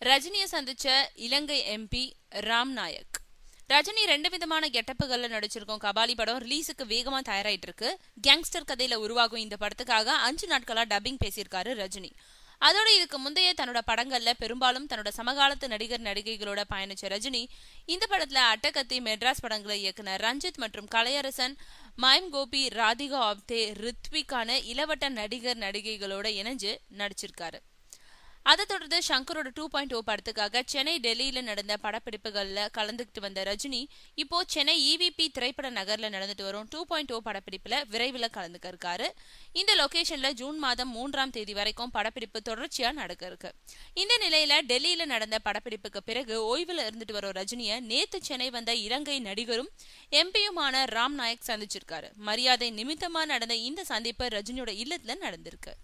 ரஜினியை சந்திச்ச இலங்கை எம்பி ராம் நாயக். ரஜினி 2 விதமான கெட்டப்புகள்ல நடிச்சிருக்கோம். கபாலி படம் ரிலீஸுக்கு வேகமா தயாராயிட்டு இருக்கு. கேங்ஸ்டர் கதையில உருவாகும் இந்த படத்துக்காக 5 நாட்களா டப்பிங் பேசியிருக்காரு ரஜினி. அதோட இதுக்கு முந்தைய தன்னோட படங்கள்ல பெரும்பாலும் தன்னோட சமகாலத்து நடிகர் நடிகைகளோட பயணிச்ச ரஜினி இந்த படத்துல அட்டகத்தி, மெட்ராஸ் படங்களை இயக்குனர் ரஞ்சித் மற்றும் கலையரசன், மைம் கோபி, ராதிகா ஆப்தே, ரித்விக்கான இளவட்ட நடிகர் நடிகைகளோட இணைஞ்சு நடிச்சிருக்காரு. அதை தொடர்ந்து சங்கரோட 2.0 படத்துக்காக சென்னை, டெல்லியில நடந்த படப்பிடிப்புகள்ல கலந்துகிட்டு வந்த ரஜினி இப்போ சென்னை EVP திரைப்பட நகர்ல நடந்துட்டு வரும் 2.0 படப்பிடிப்புல விரைவில் கலந்துக்க இருக்காரு. இந்த லொகேஷன்ல ஜூன் மாதம் 3ஆம் தேதி வரைக்கும் படப்பிடிப்பு தொடர்ச்சியா நடக்க இருக்கு. இந்த நிலையில டெல்லியில நடந்த படப்பிடிப்புக்கு பிறகு ஓய்வுல இருந்துட்டு வரும் ரஜினிய நேத்து சென்னை வந்த இலங்கை நடிகரும் எம்பியுமான ராம் நாயக் சந்திச்சிருக்காரு. மரியாதை நிமித்தமா நடந்த இந்த சந்திப்பு ரஜினியோட இல்லத்துல நடந்திருக்கு.